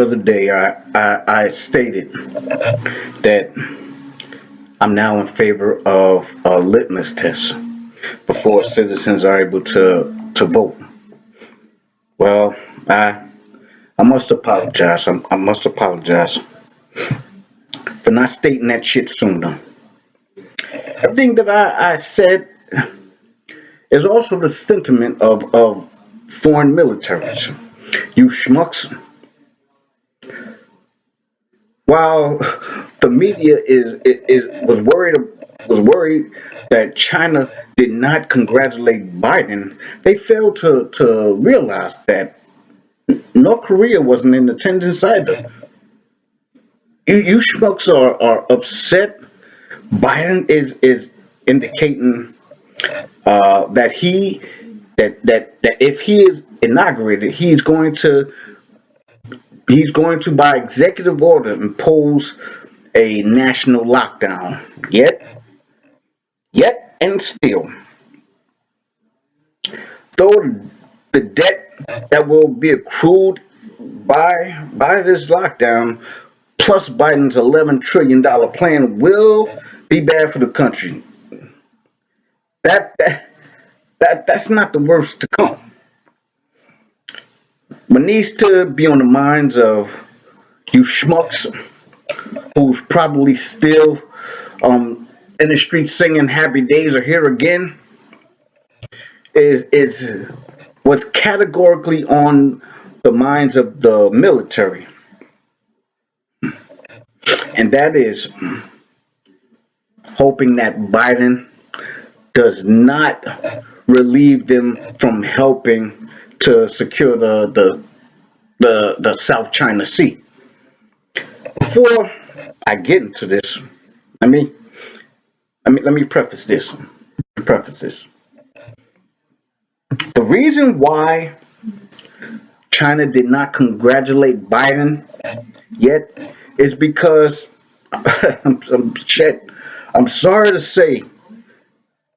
other day I stated that I'm now in favor of a litmus test before citizens are able to vote. Well, I must apologize. I must apologize for not stating that shit sooner. Everything that I said is also the sentiment of foreign militaries. You schmucks, while the media was worried that China did not congratulate Biden, they failed to realize that North Korea wasn't in attendance either. You schmucks are upset. Biden is indicating that that if he is inaugurated, he's going to by executive order impose a national lockdown. Yet and still, though the debt that will be accrued by this lockdown, plus Biden's $11 trillion plan, will be bad for the country. That that that's not the worst to come. What needs to be on the minds of you schmucks who's probably still in the streets singing "Happy Days Are Here Again" is what's categorically on the minds of the military, and that is hoping that Biden does not relieve them from helping to secure the South China Sea. Before I get into this, let me let me preface this. Preface this. The reason why China did not congratulate Biden yet is because shit. I'm sorry to say,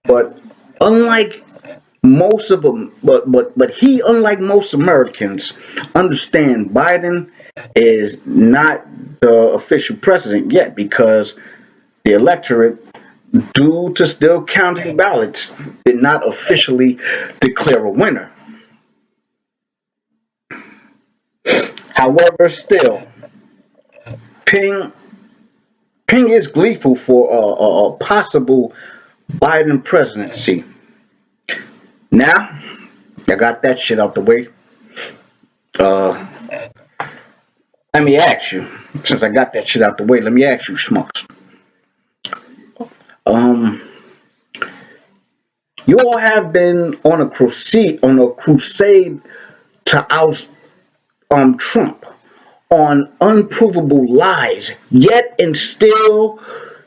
but unlike most of them, but he, unlike most Americans, understand Biden is not the official president yet because the electorate, due to still counting ballots, did not officially declare a winner. However, still, Ping Ping is gleeful for a possible Biden presidency. Now, I got that shit out the way. Uh, Let me ask you, since I got that shit out the way, let me ask you, schmucks. Um, you all have been on a crusade to oust Trump on unprovable lies, yet and still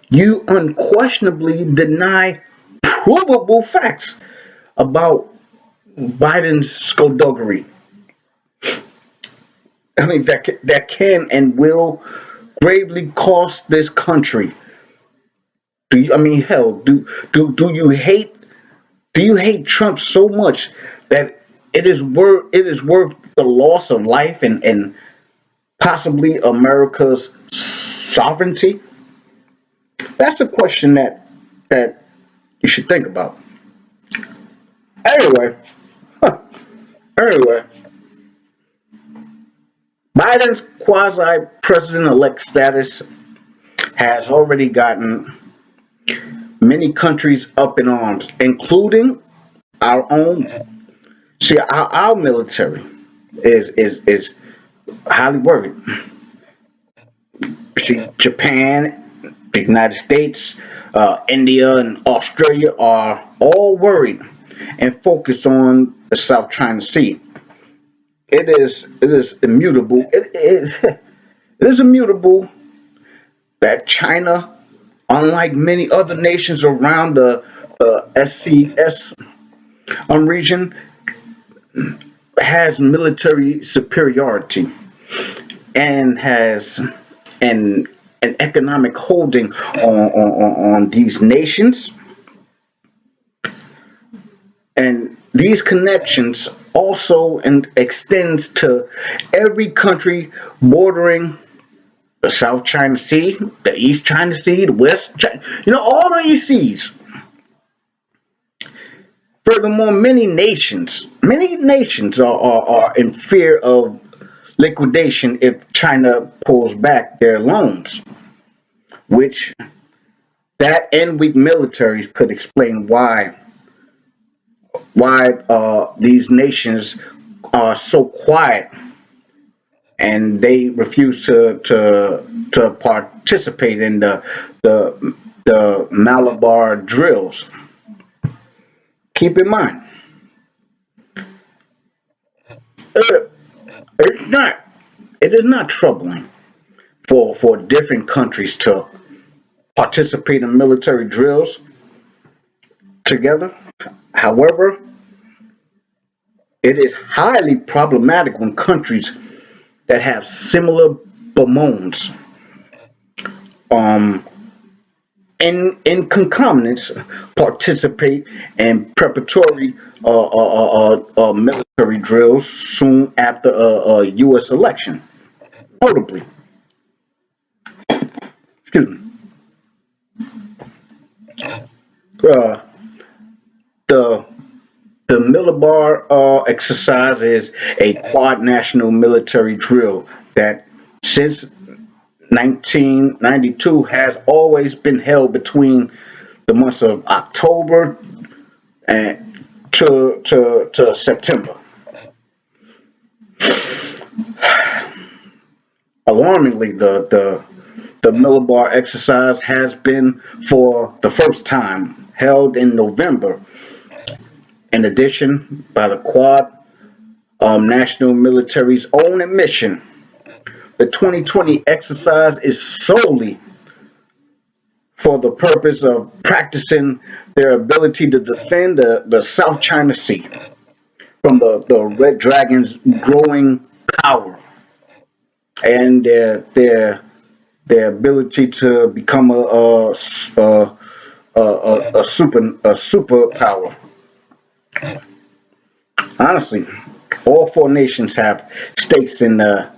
you unquestionably deny provable facts about Biden's skullduggery. I mean that can and will gravely cost this country. I mean, hell, do you hate Trump so much that it is worth the loss of life and possibly America's sovereignty? That's a question that you should think about. Anyway, anyway, Biden's quasi-president-elect status has already gotten many countries up in arms, including our own. See, our military is highly worried. See, Japan, the United States, India, and Australia are all worried and focused on the South China Sea. It is immutable. It is immutable that China, unlike many other nations around the SCS region, has military superiority and has an an economic holding on these nations, and these connections also extends to every country bordering the South China Sea, the East China Sea, the West China, all of these seas. Furthermore, many nations are in fear of liquidation if China pulls back their loans, which that and weak militaries could explain why these nations are so quiet and they refuse to participate in the Malabar drills. Keep in mind, uh, it's not it is not troubling for different countries to participate in military drills together. However, it is highly problematic when countries that have similar bemoans um, in concomitants participate in preparatory military drills soon after a U.S. election. Notably, excuse me, uh, the the Milibar exercise is a quad national military drill that since 1992 has always been held between the months of October and to September. Alarmingly, the Milibar exercise has been for the first time held in November. In addition, by the Quad National Military's own admission, the 2020 exercise is solely for the purpose of practicing their ability to defend the South China Sea from the Red Dragon's growing power and their ability to become a superpower. Honestly, all four nations have stakes in the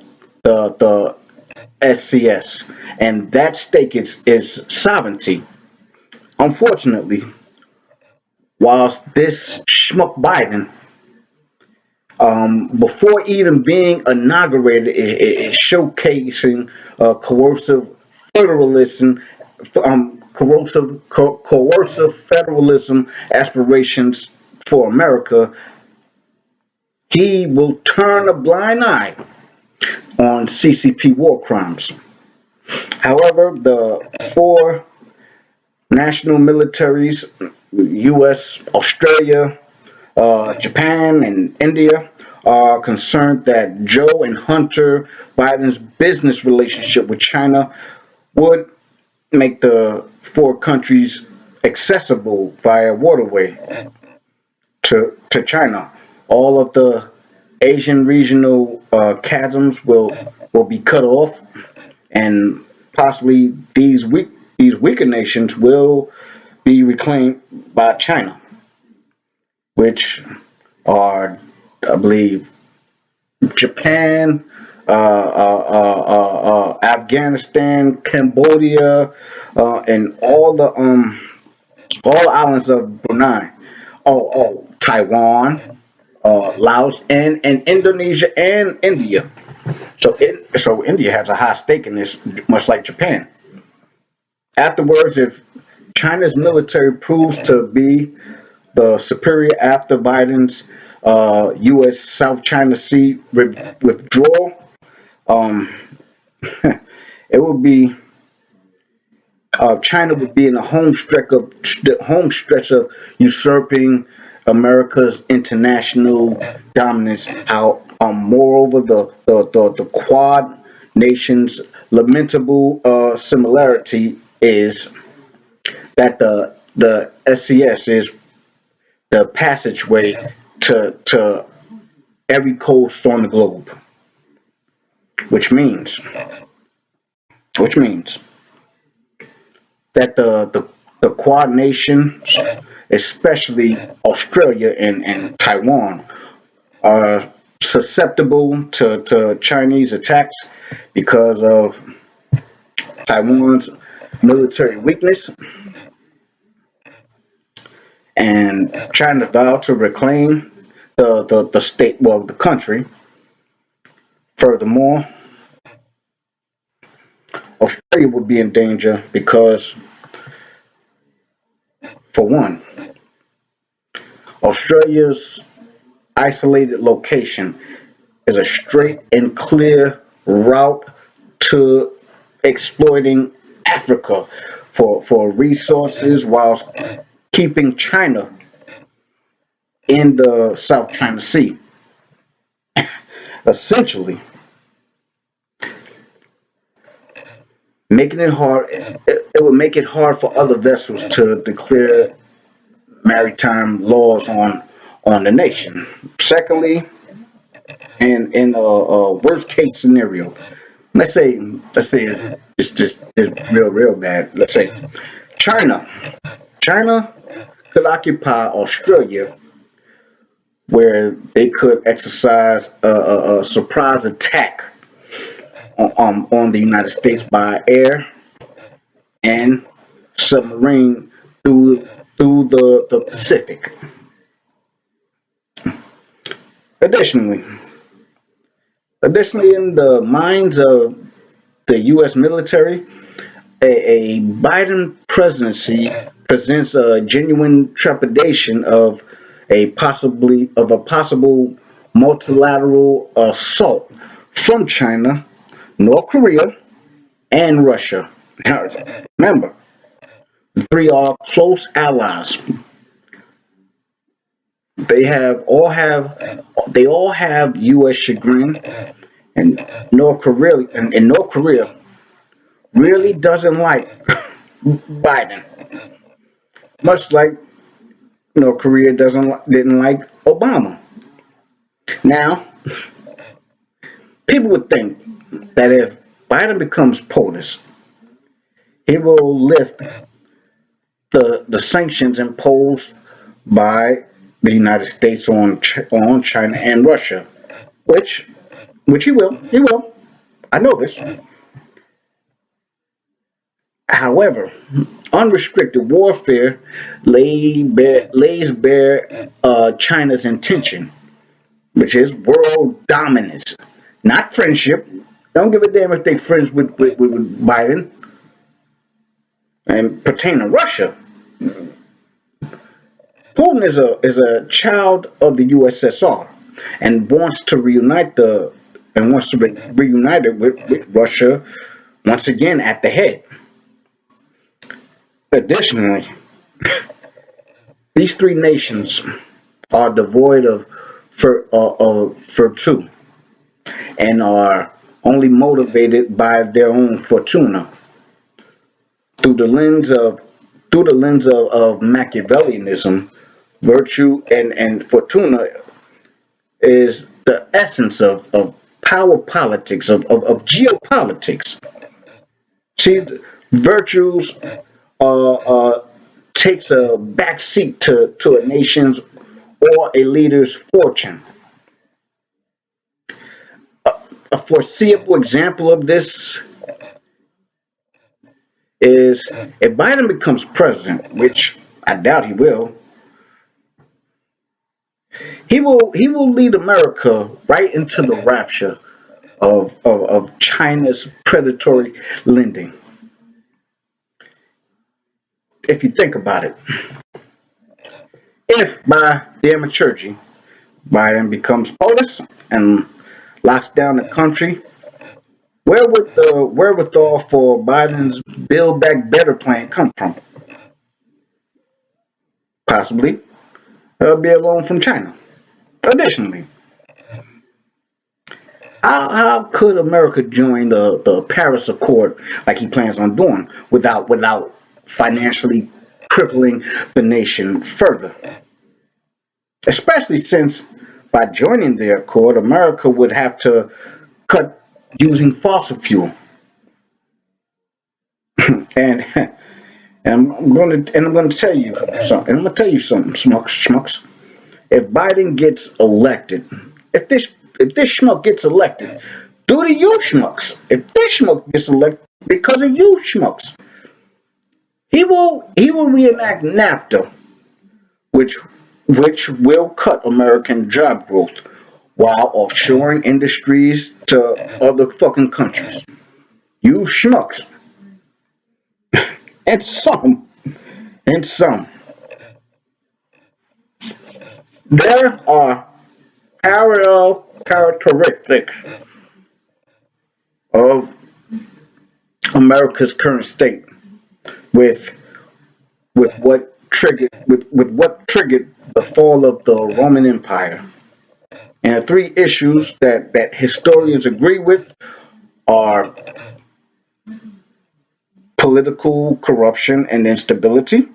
SCS, and that stake is sovereignty. Unfortunately, whilst this schmuck Biden, before even being inaugurated, is showcasing coercive federalism, coercive federalism aspirations for America, he will turn a blind eye on CCP war crimes. However, the four national militaries, U.S., Australia, Japan, and India, are concerned that Joe and Hunter Biden's business relationship with China would make the four countries accessible via waterway to China. All of the Asian regional chasms will be cut off, and possibly these weaker nations will be reclaimed by China, which are, I believe, Japan, Afghanistan, Cambodia, and all islands of Brunei. Taiwan, Laos, and Indonesia and India. So India has a high stake in this, much like Japan. Afterwards, if China's military proves to be the superior after Biden's U.S. South China Sea withdrawal, um, it would be China would be in the home stretch of usurping America's international dominance. How, moreover, the Quad nations' lamentable similarity is that the SCS is the passageway to every coast on the globe, which means which means that the Quad nations especially Australia and Taiwan, are susceptible to Chinese attacks because of Taiwan's military weakness and China's vow to reclaim the state, well, the country. Furthermore, Australia would be in danger because, for one, Australia's isolated location is a straight and clear route to exploiting Africa for resources whilst keeping China in the South China Sea. Essentially, making it hard, it would make it hard for other vessels to declare maritime laws on the nation. Secondly, and in a worst case scenario, let's say it's just it's real bad. Let's say China, China could occupy Australia, where they could exercise a surprise attack on the United States by air and submarine through the Pacific. Additionally, additionally, in the minds of the U.S. military, a Biden presidency presents a genuine trepidation of a possible multilateral assault from China, North Korea, and Russia. Now, remember, the three are close allies. They all have U.S. chagrin, and North Korea really doesn't like Biden, much like North Korea didn't like Obama. Now, people would think that if Biden becomes POTUS, he will lift the sanctions imposed by the United States on China and Russia, which which he will. He will. I know this. However, unrestricted warfare lays bare China's intention, which is world dominance, not friendship. Don't give a damn if they friends with Biden. And pertaining to Russia, Putin is a child of the USSR and wants to reunite it with Russia once again at the head. Additionally, these three nations are devoid of virtue and are only motivated by their own fortuna through the lens of of Machiavellianism. Virtue and fortuna is the essence of power politics, of geopolitics. See, virtues takes a backseat to a nation's or a leader's fortune. A foreseeable example of this is if Biden becomes president, which I doubt he will, he will lead America right into the rapture of China's predatory lending. If you think about it, if by thaumaturgy Biden becomes POTUS and locks down the country, where would the wherewithal for Biden's Build Back Better plan come from? Possibly be a loan from China. Additionally, how could America join the Paris Accord like he plans on doing without financially crippling the nation further? Especially since by joining the accord, America would have to cut using fossil fuel. And And I'm gonna tell you something. I'm gonna tell you something, schmucks. If Biden gets elected, if this if this schmuck gets elected, due to you schmucks, if this schmuck gets elected because of you schmucks, he will reenact NAFTA, which which will cut American job growth while offshoring industries to other fucking countries. You schmucks, and some, there are parallel characteristics of America's current state with what triggered the fall of the Roman Empire. And the three issues that historians agree with are political corruption and instability,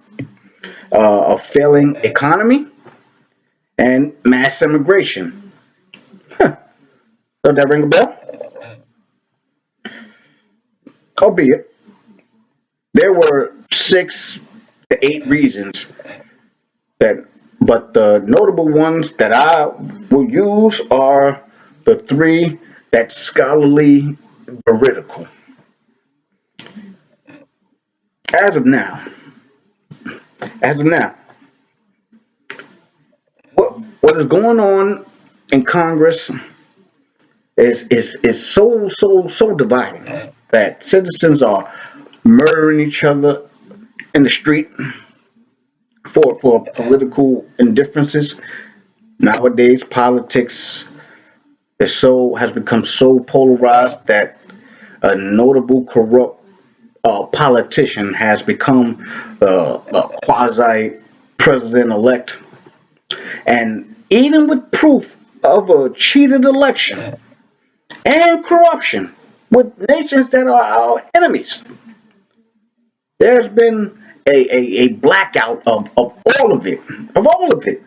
a failing economy, and mass immigration. Huh. Does that ring a bell? Albeit, there were 6 to 8 reasons that, but the notable ones that I will use are the three that scholarly veridical. As of now, as of now, what is going on in Congress is so dividing that citizens are murdering each other in the street for political indifferences. Nowadays, politics has become so polarized that a notable corrupt politician has become a quasi president elect, and even with proof of a cheated election and corruption with nations that are our enemies, there's been a blackout of all of it, of all of it.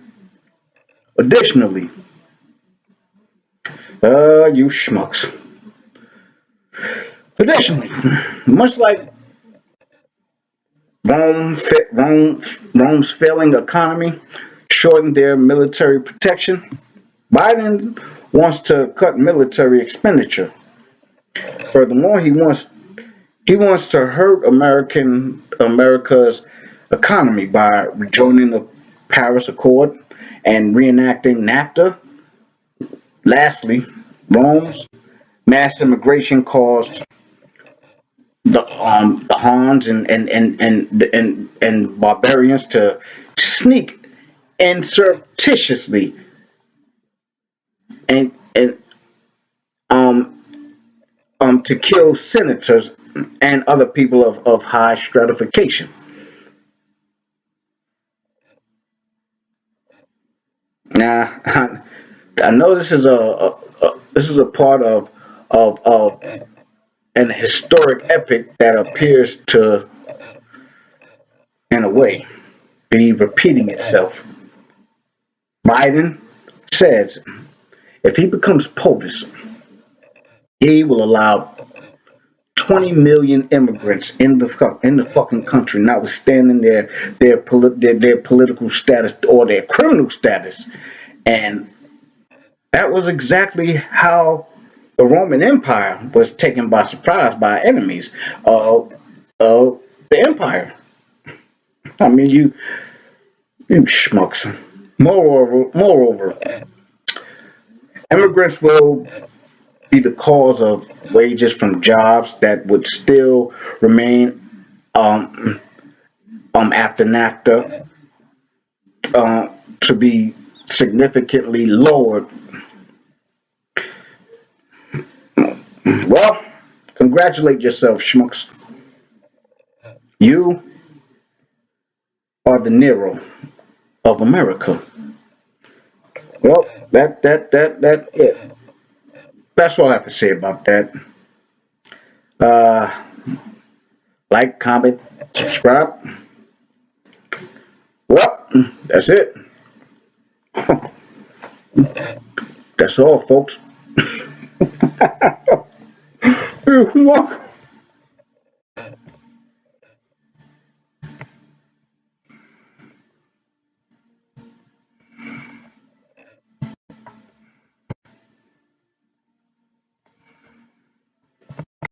Additionally, you schmucks. Additionally, much like Rome's failing economy shortened their military protection, Biden wants to cut military expenditure. Furthermore, he wants to hurt America's economy by rejoining the Paris Accord and reenacting NAFTA. Lastly, Rome's mass immigration caused the Huns and barbarians to sneak and surreptitiously and um to kill senators and other people of high stratification. Now, I know this is a part of an historic epic that appears to, in a way, be repeating itself. Biden says if he becomes POTUS, he will allow 20 million immigrants in the fucking country, notwithstanding their political status or their criminal status. And that was exactly how the Roman Empire was taken by surprise by enemies of the empire. I mean, you schmucks. Moreover, immigrants will be the cause of wages from jobs that would still remain um, after NAFTA to be significantly lowered. Well, congratulate yourself, schmucks. You are the Nero of America. Well, that it. That's all I have to say about that. Uh, like, comment, subscribe. Well, that's it. That's all, folks.